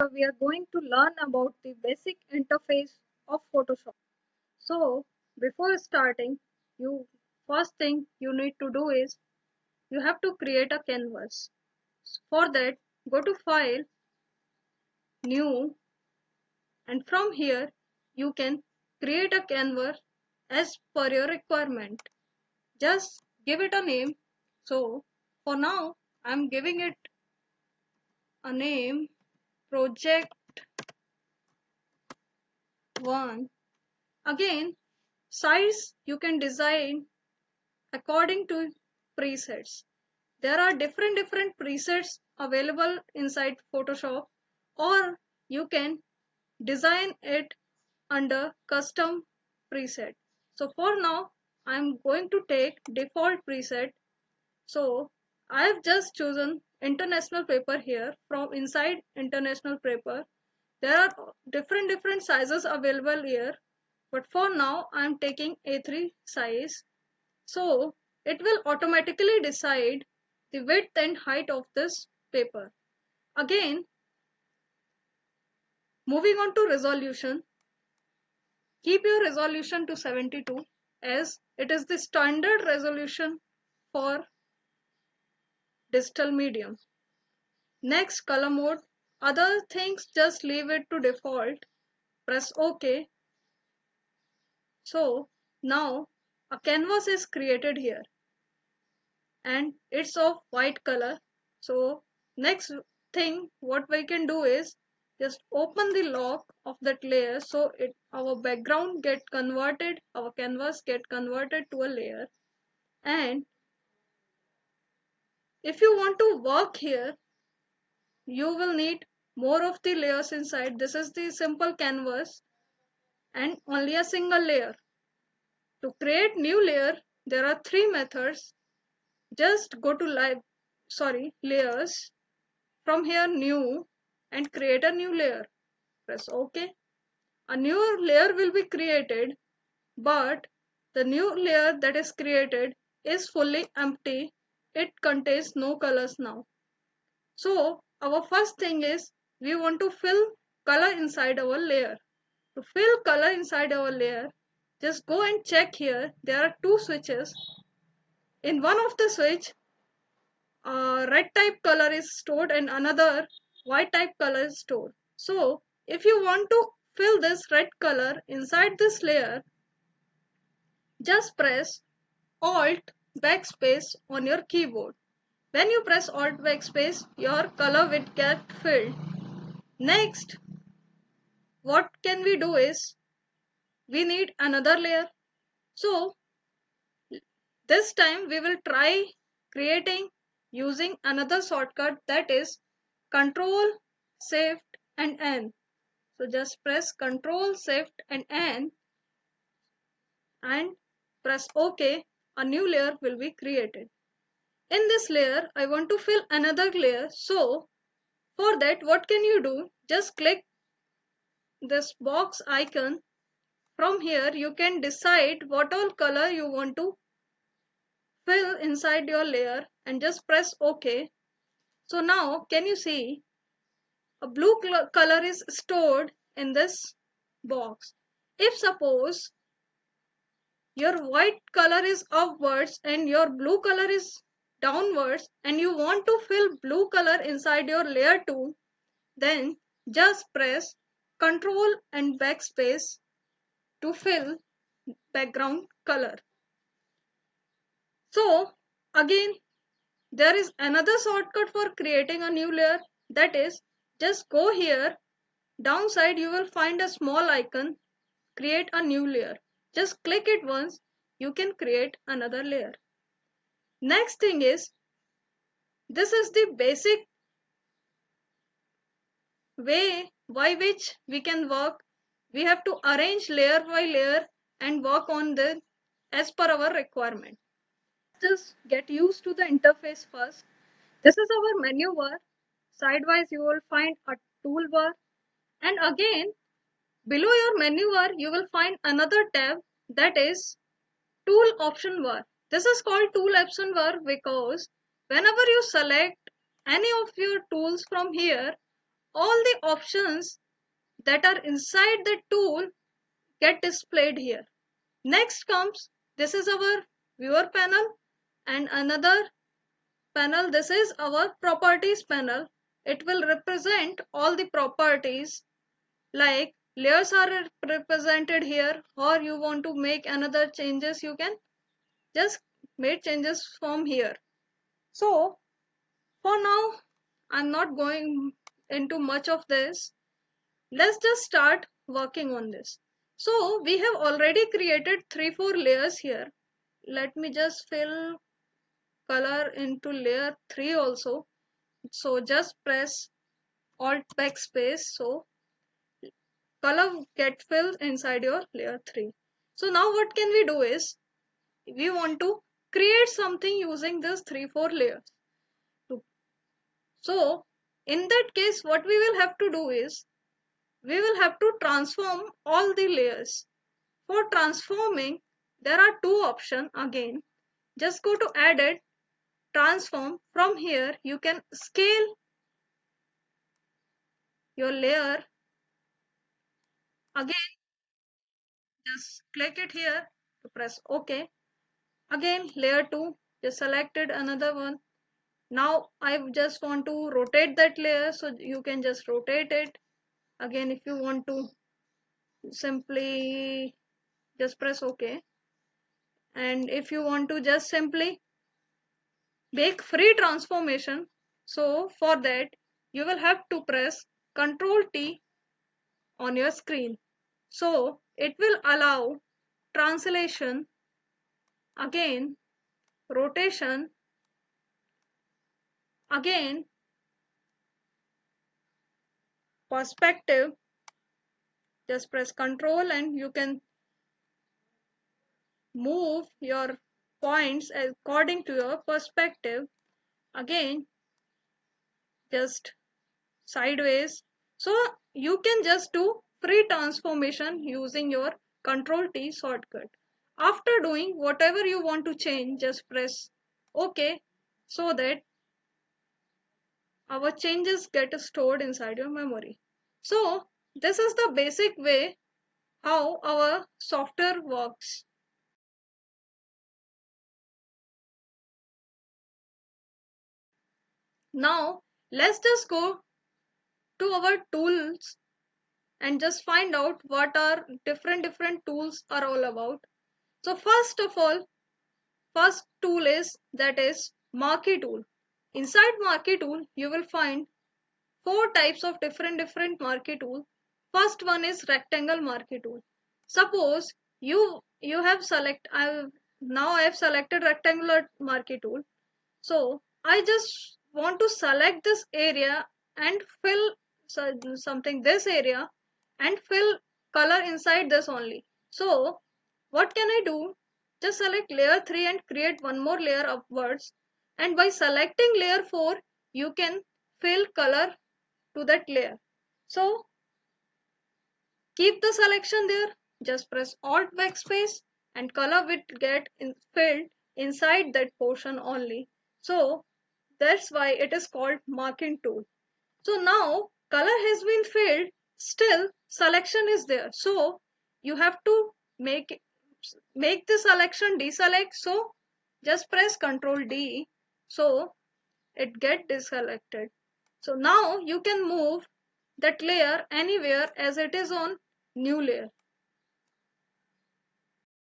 We are going to learn about the basic interface of Photoshop. So before starting, you first thing you need to do is you have to create a canvas. For that, go to File, New, and from here you can create a canvas as per your requirement. Just give it a name. So for now, I'm giving it a name, Project 1. Again, size you can design according to presets. There are different presets available inside Photoshop, or you can design it under custom preset. So for now I'm going to take default preset. So I've just chosen international paper here. From inside international paper there are different sizes available here, but for now I'm taking A3 size. So it will automatically decide the width and height of this paper. Again, moving on to resolution, keep your resolution to 72 as it is the standard resolution for digital medium. Next, color mode. Other things just leave it to default. Press OK. So now a canvas is created here and it's of white color. So next thing what we can do is just open the lock of that layer, so our background get converted, our canvas get converted to a layer. And if you want to work here, you will need more of the layers inside. This is the simple canvas and only a single layer. To create new layer, there are three methods. Just go to layers. From here, new, and create a new layer. Press OK. A new layer will be created, but the new layer that is created is fully empty. It contains no colors now. So our first thing is we want to fill color inside our layer. To fill color inside our layer, just go and check here. There are two switches. In one of the switch, red type color is stored and another white type color is stored. So if you want to fill this red color inside this layer, just press Alt backspace on your keyboard. When you press Alt backspace, your color will get filled. Next, what can we do is we need another layer. So this time we will try creating using another shortcut, that is Control Shift and N. So just press Control Shift and N and press OK. A new layer will be created. In this layer I want to fill another layer. So for that what can you do? Just click this box icon. From here you can decide what all color you want to fill inside your layer and just press OK. So now can you see a blue color is stored in this box. If suppose your white color is upwards and your blue color is downwards and you want to fill blue color inside your layer 2, then just press Ctrl and backspace to fill background color. So again, there is another shortcut for creating a new layer, that is just go here. Downside you will find a small icon, create a new layer. Just click it once, you can create another layer. Next thing is, this is the basic way by which we can work. We have to arrange layer by layer and work on the as per our requirement. Just get used to the interface first. This is our menu bar. Sidewise you will find a toolbar, and again below your menu bar you will find another tab, that is tool option bar. This is called tool option bar because whenever you select any of your tools from here, all the options that are inside the tool get displayed here. Next comes, this is our viewer panel, and another panel, this is our properties panel. It will represent all the properties, like layers are represented here, or you want to make another changes, you can just make changes from here. So for now, I'm not going into much of this. Let's just start working on this. So we have already created 3-4 layers here. Let me just fill color into layer 3 also. So just press alt backspace, so color get filled inside your layer 3. So now what can we do is, we want to create something using this 3-4 layers. So in that case, what we will have to do is, we will have to transform all the layers. For transforming, there are two options again. Just go to edit, transform. From here you can scale your layer. Again, just click it here to press OK. Again, layer 2, just selected another one. Now I just want to rotate that layer, so you can just rotate it. Again, if you want to simply just press OK. And if you want to just simply make free transformation, so for that you will have to press Ctrl T on your screen. So it will allow translation, again rotation, again perspective. Just press Ctrl and you can move your points according to your perspective. Again, just sideways. So you can just do free transformation using your Ctrl T shortcut. After doing whatever you want to change, just press OK, so that our changes get stored inside your memory. So this is the basic way how our software works. Now let's just go to our tools and just find out what are different tools are all about. So first of all, first tool is, that is marquee tool. Inside marquee tool you will find four types of different marquee tool. First one is rectangle marquee tool. Suppose you have now I have selected rectangular marquee tool. So I just want to select this area and fill something this area and fill color inside this only. So what can I do? Just select layer 3 and create one more layer upwards, and by selecting layer 4 you can fill color to that layer. So keep the selection there, just press alt backspace and color will get filled inside that portion only. So that's why it is called marking tool. So now color has been filled, still selection is there. So you have to make the selection deselect. So just press Ctrl D, so it get deselected. So now you can move that layer anywhere as it is on new layer.